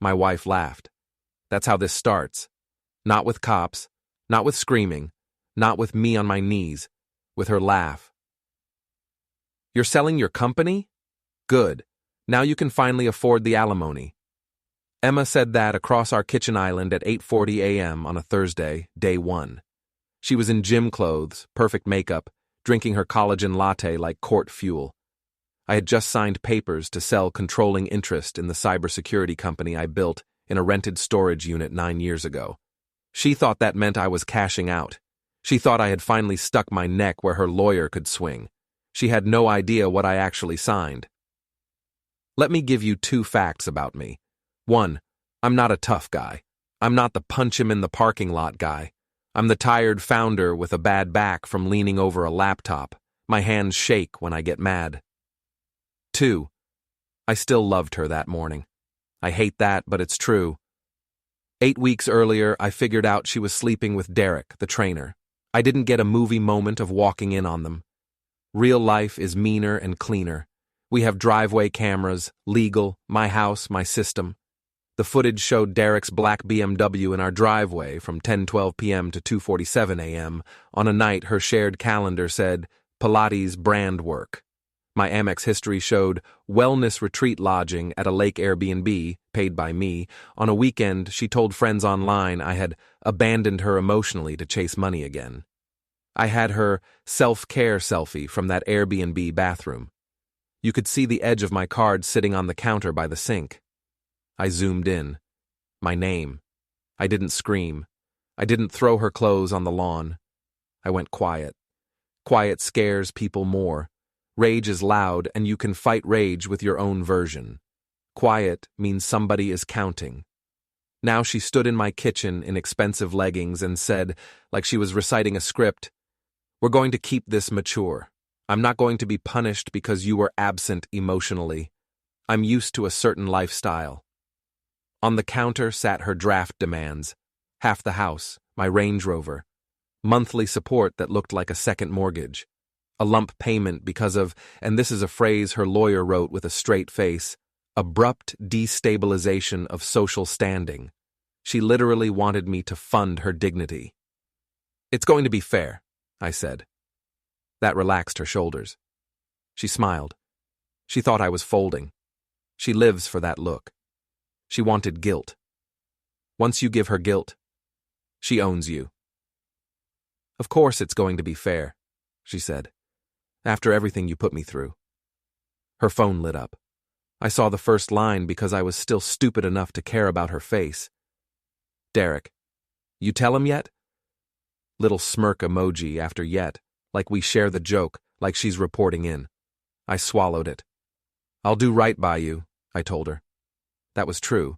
My wife laughed. That's how this starts. Not with cops, not with screaming, not with me on my knees, with her laugh. You're selling your company? Good. Now you can finally afford the alimony. Emma said that across our kitchen island at 8:40 a.m. on a Thursday, day one. She was in gym clothes, perfect makeup, drinking her collagen latte like court fuel. I had just signed papers to sell controlling interest in the cybersecurity company I built in a rented storage unit 9 years ago. She thought that meant I was cashing out. She thought I had finally stuck my neck where her lawyer could swing. She had no idea what I actually signed. Let me give you 2 facts about me. 1, I'm not a tough guy. I'm not the punch him in the parking lot guy. I'm the tired founder with a bad back from leaning over a laptop. My hands shake when I get mad. 2, I still loved her that morning. I hate that, but it's true. 8 weeks earlier, I figured out she was sleeping with Derek, the trainer. I didn't get a movie moment of walking in on them. Real life is meaner and cleaner. We have driveway cameras, legal, my house, my system. The footage showed Derek's black BMW in our driveway from 10:12 p.m. to 2:47 a.m. on a night her shared calendar said, Pilates brand work. My Amex history showed wellness retreat lodging at a lake Airbnb, paid by me. On a weekend, she told friends online I had abandoned her emotionally to chase money again. I had her self-care selfie from that Airbnb bathroom. You could see the edge of my card sitting on the counter by the sink. I zoomed in. My name. I didn't scream. I didn't throw her clothes on the lawn. I went quiet. Quiet scares people more. Rage is loud, and you can fight rage with your own version. Quiet means somebody is counting. Now she stood in my kitchen in expensive leggings and said, like she was reciting a script, "We're going to keep this mature. I'm not going to be punished because you were absent emotionally. I'm used to a certain lifestyle." On the counter sat her draft demands. Half the house, my Range Rover. Monthly support that looked like a second mortgage. A lump payment because of, and this is a phrase her lawyer wrote with a straight face, abrupt destabilization of social standing. She literally wanted me to fund her dignity. "It's going to be fair," I said. That relaxed her shoulders. She smiled. She thought I was folding. She lives for that look. She wanted guilt. Once you give her guilt, she owns you. "Of course it's going to be fair," she said, "after everything you put me through." Her phone lit up. I saw the first line because I was still stupid enough to care about her face. "Derek, you tell him yet?" Little smirk emoji after yet, like we share the joke, like she's reporting in. I swallowed it. "I'll do right by you," I told her. That was true,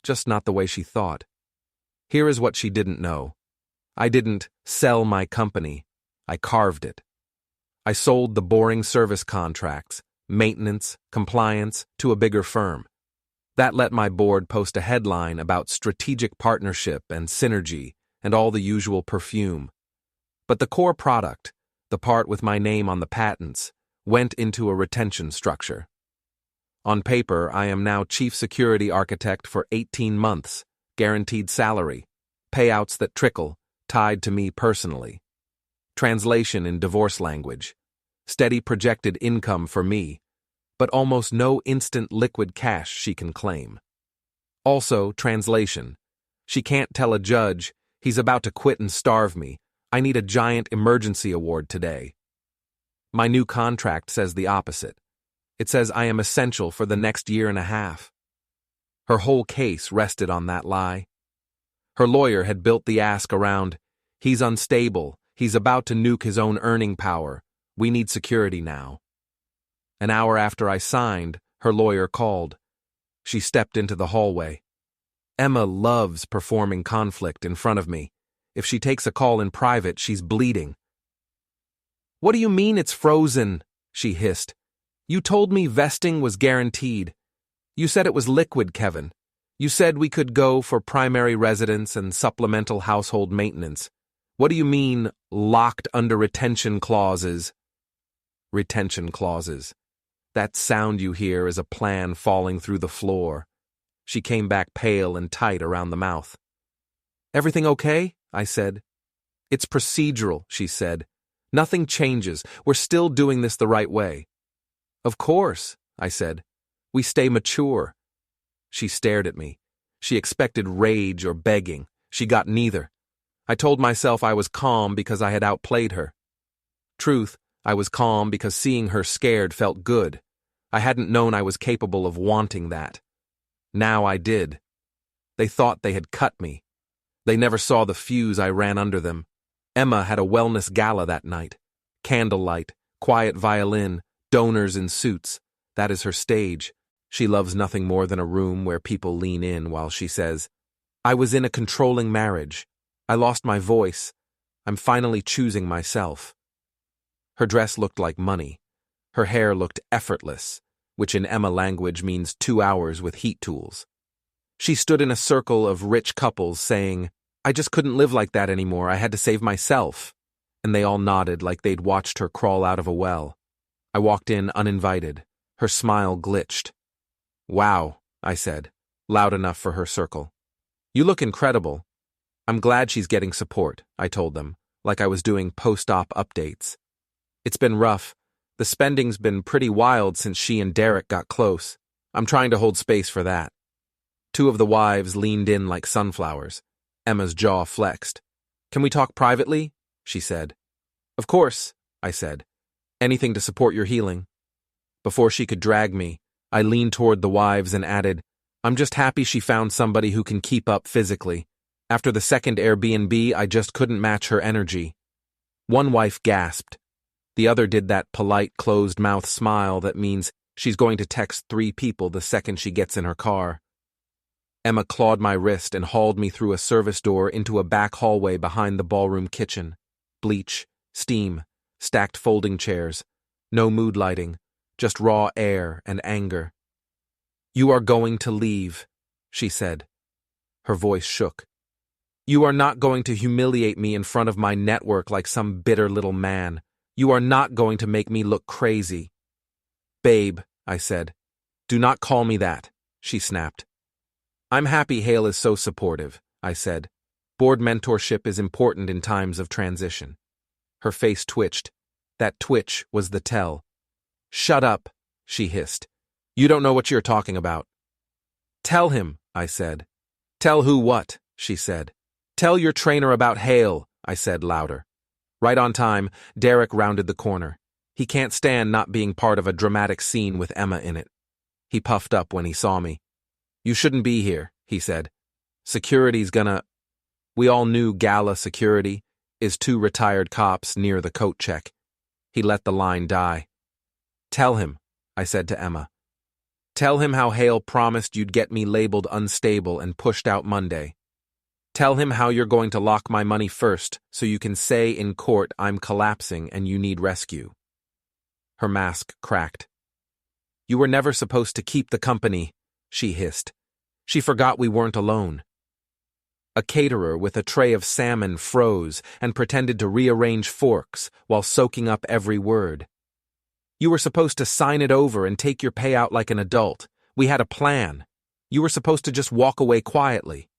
just not the way she thought. Here is what she didn't know. I didn't sell my company. I carved it. I sold the boring service contracts, maintenance, compliance, to a bigger firm. That let my board post a headline about strategic partnership and synergy and all the usual perfume. But the core product, the part with my name on the patents, went into a retention structure. On paper, I am now chief security architect for 18 months, guaranteed salary, payouts that trickle, tied to me personally. Translation in divorce language. Steady projected income for me, but almost no instant liquid cash she can claim. Also, translation. She can't tell a judge, he's about to quit and starve me. I need a giant emergency award today. My new contract says the opposite. It says I am essential for the next year and a half. Her whole case rested on that lie. Her lawyer had built the ask around, he's unstable, he's about to nuke his own earning power, we need security now. An hour after I signed, her lawyer called. She stepped into the hallway. Emma loves performing conflict in front of me. If she takes a call in private, she's bleeding. "What do you mean it's frozen?" she hissed. "You told me vesting was guaranteed. You said it was liquid, Kevin. You said we could go for primary residence and supplemental household maintenance. What do you mean, locked under retention clauses?" Retention clauses. That sound you hear is a plan falling through the floor. She came back pale and tight around the mouth. "Everything okay?" I said. "It's procedural," she said. "Nothing changes. We're still doing this the right way." "Of course," I said. "We stay mature." She stared at me. She expected rage or begging. She got neither. I told myself I was calm because I had outplayed her. Truth, I was calm because seeing her scared felt good. I hadn't known I was capable of wanting that. Now I did. They thought they had cut me. They never saw the fuse I ran under them. Emma had a wellness gala that night. Candlelight, quiet violin, donors in suits. That is her stage. She loves nothing more than a room where people lean in while she says, "I was in a controlling marriage. I lost my voice. I'm finally choosing myself." Her dress looked like money. Her hair looked effortless, which in Emma language means 2 hours with heat tools. She stood in a circle of rich couples saying, "I just couldn't live like that anymore. I had to save myself." And they all nodded like they'd watched her crawl out of a well. I walked in uninvited. Her smile glitched. "Wow," I said, loud enough for her circle. "You look incredible." "I'm glad she's getting support," I told them, like I was doing post-op updates. "It's been rough. The spending's been pretty wild since she and Derek got close. I'm trying to hold space for that." 2 of the wives leaned in like sunflowers. Emma's jaw flexed. "Can we talk privately?" she said. "Of course," I said. "Anything to support your healing." Before she could drag me, I leaned toward the wives and added, "I'm just happy she found somebody who can keep up physically. After the second Airbnb, I just couldn't match her energy." One wife gasped. The other did that polite, closed-mouth smile that means she's going to text 3 people the second she gets in her car. Emma clawed my wrist and hauled me through a service door into a back hallway behind the ballroom kitchen. Bleach, steam, stacked folding chairs. No mood lighting, just raw air and anger. "You are going to leave," she said. Her voice shook. "You are not going to humiliate me in front of my network like some bitter little man. You are not going to make me look crazy." "Babe," I said. "Do not call me that," she snapped. "I'm happy Hale is so supportive," I said. "Board mentorship is important in times of transition." Her face twitched. That twitch was the tell. "Shut up," she hissed. "You don't know what you're talking about." "Tell him," I said. "Tell who what?" she said. "Tell your trainer about Hale," I said louder. Right on time, Derek rounded the corner. He can't stand not being part of a dramatic scene with Emma in it. He puffed up when he saw me. "You shouldn't be here," he said. "Security's gonna—" We all knew gala security is 2 retired cops near the coat check. He let the line die. "Tell him," I said to Emma. "Tell him how Hale promised you'd get me labeled unstable and pushed out Monday. Tell him how you're going to lock my money first so you can say in court I'm collapsing and you need rescue." Her mask cracked. "You were never supposed to keep the company," she hissed. She forgot we weren't alone. A caterer with a tray of salmon froze and pretended to rearrange forks while soaking up every word. "You were supposed to sign it over and take your payout like an adult. We had a plan. You were supposed to just walk away quietly."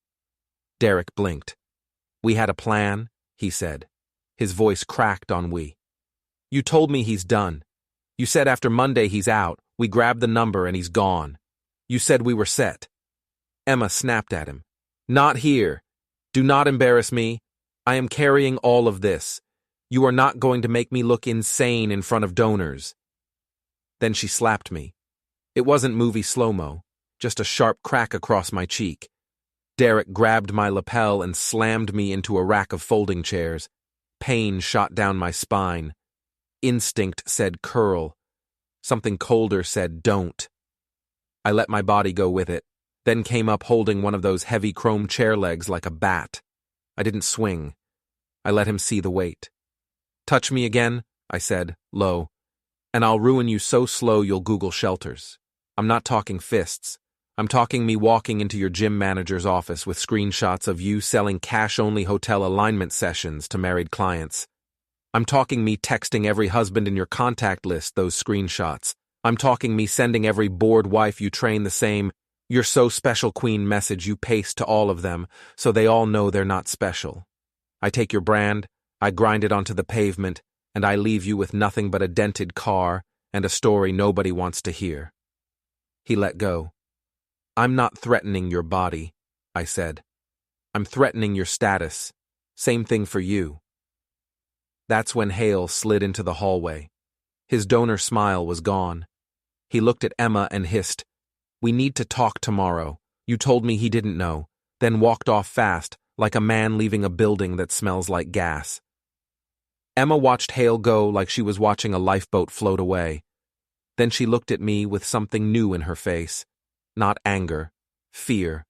Derek blinked. "We had a plan," he said. His voice cracked on we. "You told me he's done. You said after Monday he's out. We grabbed the number and he's gone. You said we were set." Emma snapped at him. "Not here. Do not embarrass me. I am carrying all of this. You are not going to make me look insane in front of donors." Then she slapped me. It wasn't movie slow-mo, just a sharp crack across my cheek. Derek grabbed my lapel and slammed me into a rack of folding chairs. Pain shot down my spine. Instinct said curl. Something colder said don't. I let my body go with it, then came up holding one of those heavy chrome chair legs like a bat. I didn't swing. I let him see the weight. "Touch me again," I said, low, "and I'll ruin you so slow you'll Google shelters. I'm not talking fists. I'm talking me walking into your gym manager's office with screenshots of you selling cash-only hotel alignment sessions to married clients. I'm talking me texting every husband in your contact list those screenshots. I'm talking me sending every bored wife you train the same, "You're so special, Queen" message you paste to all of them, so they all know they're not special. I take your brand, I grind it onto the pavement, and I leave you with nothing but a dented car and a story nobody wants to hear. He let go. "I'm not threatening your body," I said. "I'm threatening your status. Same thing for you." That's when Hale slid into the hallway. His donor smile was gone. He looked at Emma and hissed, "We need to talk tomorrow. You told me," he didn't know, then walked off fast, like a man leaving a building that smells like gas. Emma watched Hale go like she was watching a lifeboat float away. Then she looked at me with something new in her face. Not anger, fear.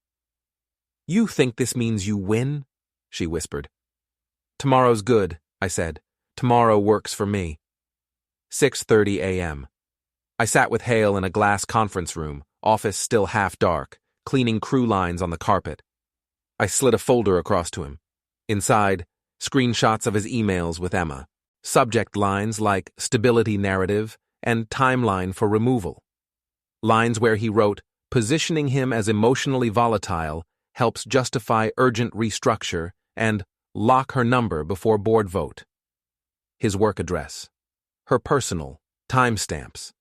"You think this means you win?" she whispered. "Tomorrow's good," I said. "Tomorrow works for me." 6:30 a.m. I sat with Hale in a glass conference room, office still half dark, cleaning crew lines on the carpet. I slid a folder across to him. Inside, screenshots of his emails with Emma. Subject lines like "stability narrative" and "timeline for removal." Lines where he wrote, "Positioning him as emotionally volatile helps justify urgent restructure," and "lock her number before board vote." His work address. Her personal, timestamps.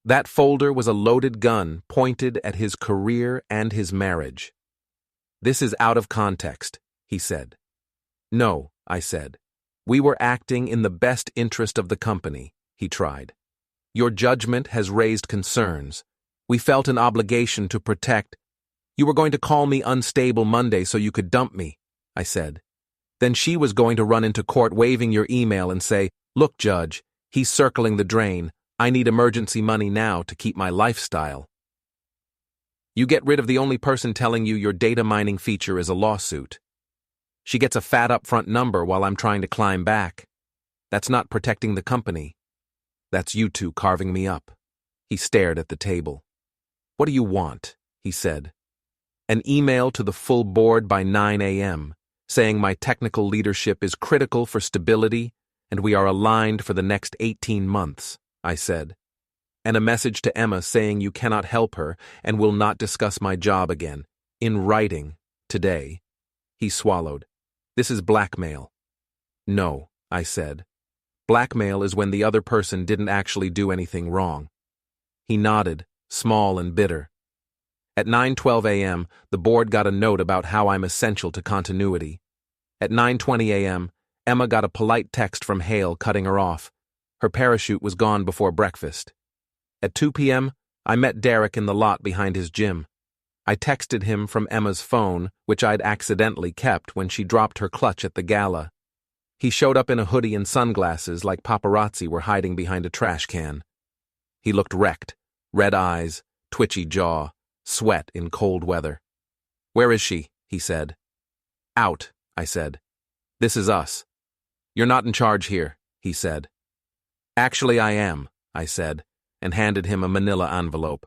That folder was a loaded gun pointed at his career and his marriage. "This is out of context," he said. "No," I said. "We were acting in the best interest of the company," he tried. "Your judgment has raised concerns. We felt an obligation to protect." "You were going to call me unstable Monday so you could dump me," I said. "Then she was going to run into court waving your email and say, 'Look, Judge, he's circling the drain. I need emergency money now to keep my lifestyle.' You get rid of the only person telling you your data mining feature is a lawsuit. She gets a fat upfront number while I'm trying to climb back. That's not protecting the company. That's you two carving me up." He stared at the table. "What do you want?" he said. "An email to the full board by 9 a.m., saying my technical leadership is critical for stability and we are aligned for the next 18 months, I said. "And a message to Emma saying you cannot help her and will not discuss my job again, in writing, today." He swallowed. "This is blackmail." "No," I said. "Blackmail is when the other person didn't actually do anything wrong." He nodded, small and bitter. At 9:12 a.m., the board got a note about how I'm essential to continuity. At 9:20 a.m., Emma got a polite text from Hale cutting her off. Her parachute was gone before breakfast. At 2 p.m., I met Derek in the lot behind his gym. I texted him from Emma's phone, which I'd accidentally kept when she dropped her clutch at the gala. He showed up in a hoodie and sunglasses like paparazzi were hiding behind a trash can. He looked wrecked, red eyes, twitchy jaw, sweat in cold weather. "Where is she?" he said. "Out," I said. "This is us." "You're not in charge here," he said. "Actually, I am," I said, and handed him a manila envelope.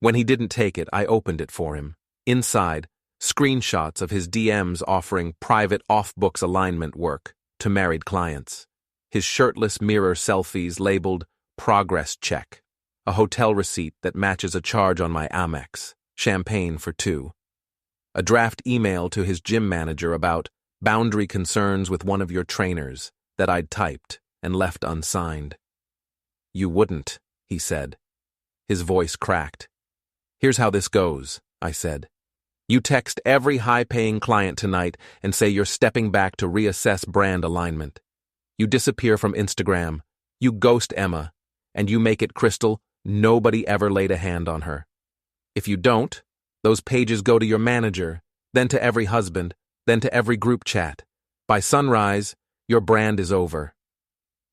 When he didn't take it, I opened it for him. Inside, screenshots of his DMs offering private off-books alignment work to married clients. His shirtless mirror selfies labeled "Progress Check," a hotel receipt that matches a charge on my Amex, champagne for two. A draft email to his gym manager about boundary concerns with one of your trainers that I'd typed and left unsigned. "You wouldn't," he said. His voice cracked. "Here's how this goes," I said. "You text every high-paying client tonight and say you're stepping back to reassess brand alignment. You disappear from Instagram, you ghost Emma, and you make it crystal nobody ever laid a hand on her. If you don't, those pages go to your manager, then to every husband, then to every group chat. By sunrise, your brand is over."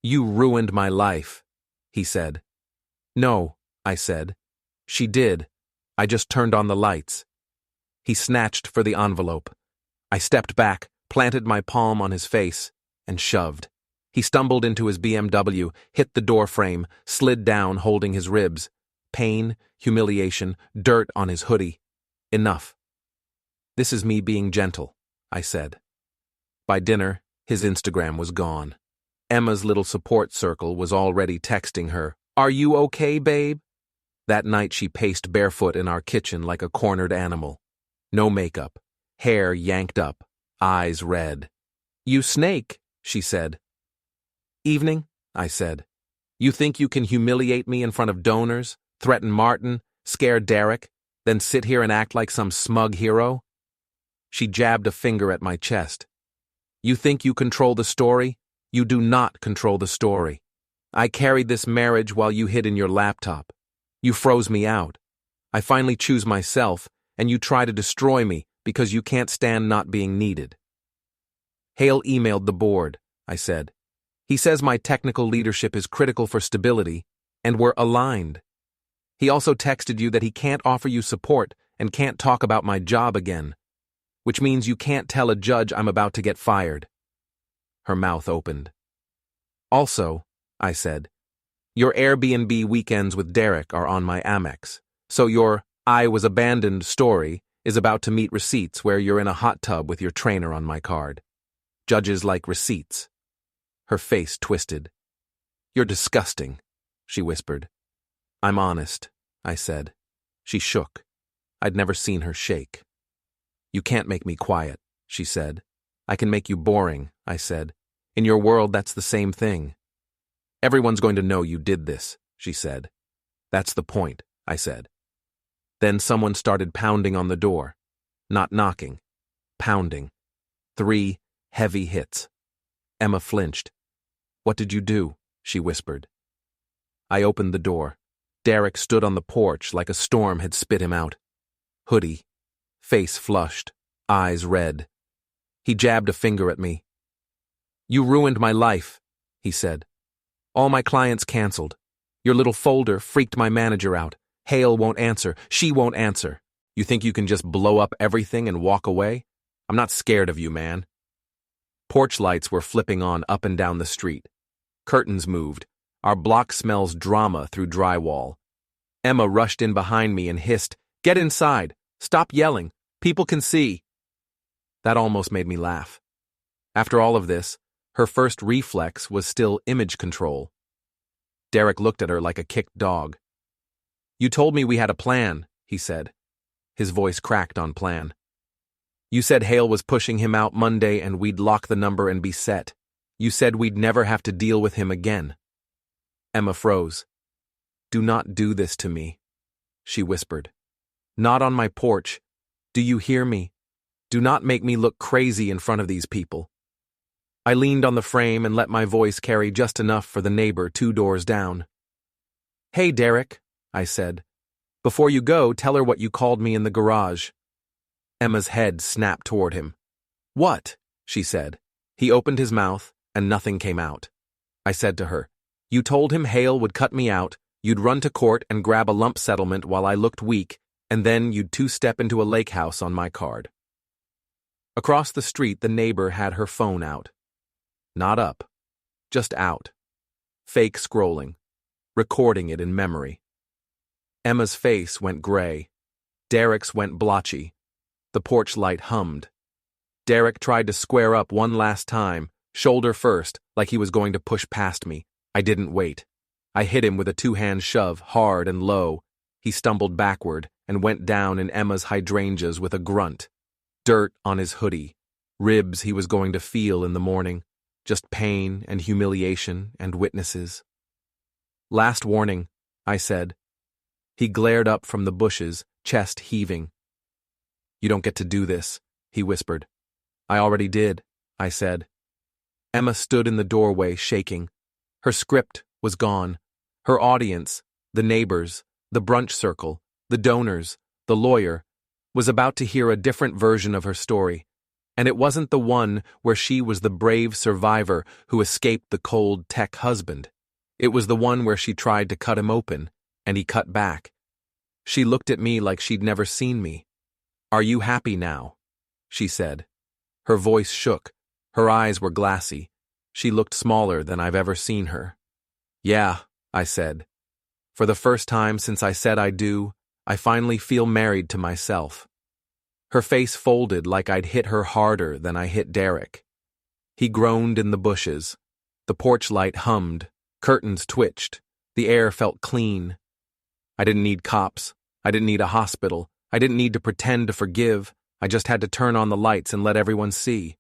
"You ruined my life," he said. "No," I said. "She did. I just turned on the lights." He snatched for the envelope. I stepped back, planted my palm on his face, and shoved. He stumbled into his BMW, hit the door frame, slid down holding his ribs. Pain, humiliation, dirt on his hoodie. Enough. "This is me being gentle," I said. By dinner, his Instagram was gone. Emma's little support circle was already texting her, "Are you okay, babe?" That night she paced barefoot in our kitchen like a cornered animal. No makeup, hair yanked up, eyes red. "You snake," she said. "Evening," I said. "You think you can humiliate me in front of donors, threaten Martin, scare Derek, then sit here and act like some smug hero?" She jabbed a finger at my chest. "You think you control the story? You do not control the story. I carried this marriage while you hid in your laptop. You froze me out. I finally choose myself, and you try to destroy me because you can't stand not being needed." "Hale emailed the board," I said. "He says my technical leadership is critical for stability, and we're aligned. He also texted you that he can't offer you support and can't talk about my job again, which means you can't tell a judge I'm about to get fired." Her mouth opened. "Also," I said, "your Airbnb weekends with Derek are on my Amex, so your 'I was abandoned' story is about to meet receipts where you're in a hot tub with your trainer on my card. Judges like receipts." Her face twisted. "You're disgusting," she whispered. "I'm honest," I said. She shook. I'd never seen her shake. "You can't make me quiet," she said. "I can make you boring," I said. "In your world, that's the same thing." "Everyone's going to know you did this," she said. "That's the point," I said. Then someone started pounding on the door. Not knocking. Pounding. 3 heavy hits. Emma flinched. "What did you do?" she whispered. I opened the door. Derek stood on the porch like a storm had spit him out. Hoodie. Face flushed. Eyes red. He jabbed a finger at me. "You ruined my life," he said. "All my clients canceled. Your little folder freaked my manager out. Hale won't answer. She won't answer. You think you can just blow up everything and walk away? I'm not scared of you, man." Porch lights were flipping on up and down the street. Curtains moved. Our block smells drama through drywall. Emma rushed in behind me and hissed, "Get inside! Stop yelling! People can see!" That almost made me laugh. After all of this, her first reflex was still image control. Derek looked at her like a kicked dog. "You told me we had a plan," he said. His voice cracked on plan. "You said Hale was pushing him out Monday and we'd lock the number and be set. You said we'd never have to deal with him again." Emma froze. "Do not do this to me," she whispered. "Not on my porch. Do you hear me? Do not make me look crazy in front of these people." I leaned on the frame and let my voice carry just enough for the neighbor 2 doors down. "Hey, Derek," I said. "Before you go, tell her what you called me in the garage." Emma's head snapped toward him. "What?" she said. He opened his mouth, and nothing came out. I said to her, "You told him Hale would cut me out, you'd run to court and grab a lump settlement while I looked weak, and then you'd 2-step into a lake house on my card." Across the street, the neighbor had her phone out. Not up. Just out. Fake scrolling. Recording it in memory. Emma's face went gray. Derek's went blotchy. The porch light hummed. Derek tried to square up one last time, shoulder first, like he was going to push past me. I didn't wait. I hit him with a 2-hand shove, hard and low. He stumbled backward and went down in Emma's hydrangeas with a grunt. Dirt on his hoodie. Ribs he was going to feel in the morning. Just pain and humiliation and witnesses. "Last warning," I said. He glared up from the bushes, chest heaving. "You don't get to do this," he whispered. "I already did," I said. Emma stood in the doorway, shaking. Her script was gone. Her audience, the neighbors, the brunch circle, the donors, the lawyer, was about to hear a different version of her story. And it wasn't the one where she was the brave survivor who escaped the cold tech husband. It was the one where she tried to cut him open, and he cut back. She looked at me like she'd never seen me. "Are you happy now?" she said. Her voice shook. Her eyes were glassy. She looked smaller than I've ever seen her. "Yeah," I said. "For the first time since I said I do, I finally feel married to myself." Her face folded like I'd hit her harder than I hit Derek. He groaned in the bushes. The porch light hummed. Curtains twitched. The air felt clean. I didn't need cops. I didn't need a hospital. I didn't need to pretend to forgive. I just had to turn on the lights and let everyone see.